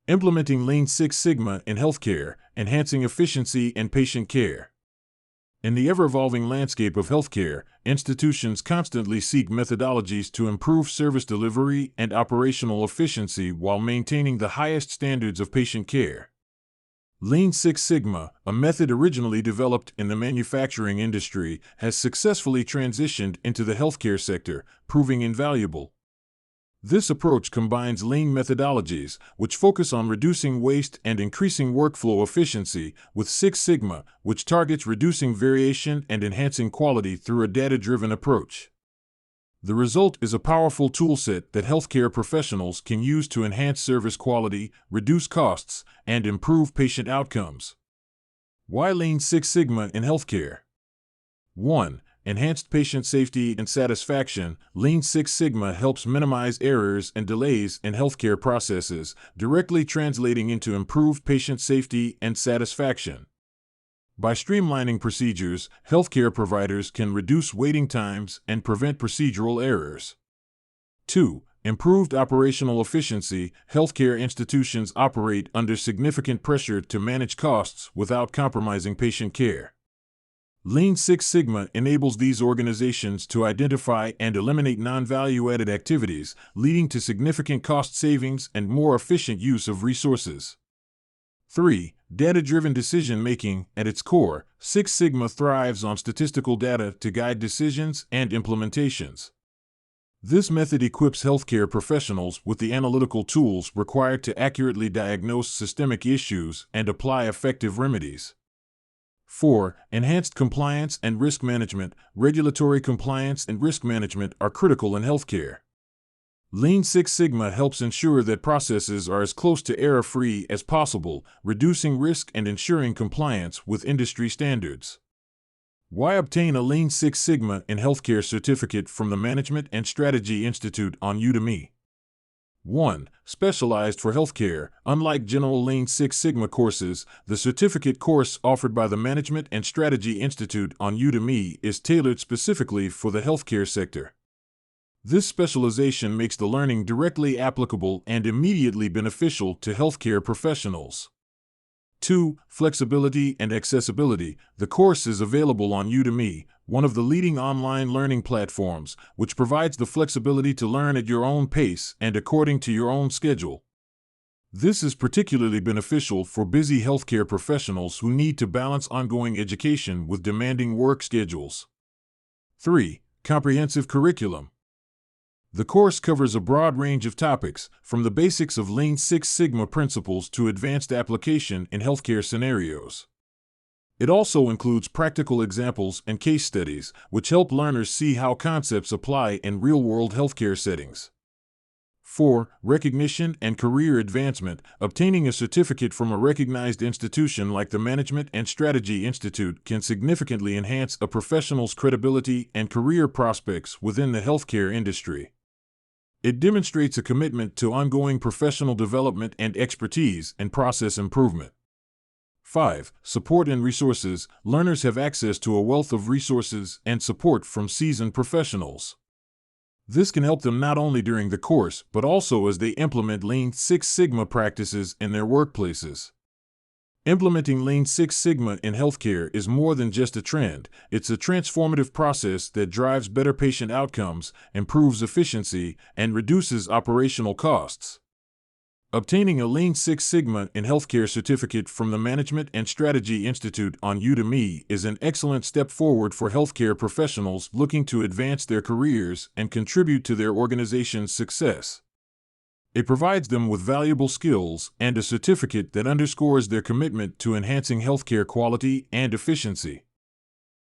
Implementing Lean Six Sigma in healthcare, enhancing efficiency and patient care. In the ever-evolving landscape of healthcare, institutions constantly seek methodologies to improve service delivery and operational efficiency while maintaining the highest standards of patient care. Lean Six Sigma, a method originally developed in the manufacturing industry, has successfully transitioned into the healthcare sector, proving invaluable. This approach combines lean methodologies, which focus on reducing waste and increasing workflow efficiency, with Six Sigma, which targets reducing variation and enhancing quality through a data-driven approach. The result is a powerful toolset that healthcare professionals can use to enhance service quality, reduce costs, and improve patient outcomes. Why Lean Six Sigma in healthcare? 1. Enhanced patient safety and satisfaction. Lean Six Sigma helps minimize errors and delays in healthcare processes, directly translating into improved patient safety and satisfaction. By streamlining procedures, healthcare providers can reduce waiting times and prevent procedural errors. 2. Improved operational efficiency. Healthcare institutions operate under significant pressure to manage costs without compromising patient care. Lean Six Sigma enables these organizations to identify and eliminate non-value-added activities, leading to significant cost savings and more efficient use of resources. 3. Data-driven decision-making. At its core, Six Sigma thrives on statistical data to guide decisions and implementations. This method equips healthcare professionals with the analytical tools required to accurately diagnose systemic issues and apply effective remedies. 4. Enhanced compliance and risk management. Regulatory compliance and risk management are critical in healthcare. Lean Six Sigma helps ensure that processes are as close to error-free as possible, reducing risk and ensuring compliance with industry standards. Why obtain a Lean Six Sigma in healthcare certificate from the Management and Strategy Institute on Udemy? 1. Specialized for healthcare. Unlike general Lean Six Sigma courses, the certificate course offered by the Management and Strategy Institute on Udemy is tailored specifically for the healthcare sector. This specialization makes the learning directly applicable and immediately beneficial to healthcare professionals. 2. Flexibility and accessibility. The course is available on Udemy, one of the leading online learning platforms, which provides the flexibility to learn at your own pace and according to your own schedule. This is particularly beneficial for busy healthcare professionals who need to balance ongoing education with demanding work schedules. 3. Comprehensive curriculum. The course covers a broad range of topics, from the basics of Lean Six Sigma principles to advanced application in healthcare scenarios. It also includes practical examples and case studies, which help learners see how concepts apply in real-world healthcare settings. 4. Recognition and career advancement. Obtaining a certificate from a recognized institution like the Management and Strategy Institute can significantly enhance a professional's credibility and career prospects within the healthcare industry. It demonstrates a commitment to ongoing professional development and expertise in process improvement. 5. Support and resources. Learners have access to a wealth of resources and support from seasoned professionals. This can help them not only during the course, but also as they implement Lean Six Sigma practices in their workplaces. Implementing Lean Six Sigma in healthcare is more than just a trend. It's a transformative process that drives better patient outcomes, improves efficiency, and reduces operational costs. Obtaining a Lean Six Sigma in healthcare certificate from the Management and Strategy Institute on Udemy is an excellent step forward for healthcare professionals looking to advance their careers and contribute to their organization's success. It provides them with valuable skills and a certificate that underscores their commitment to enhancing healthcare quality and efficiency.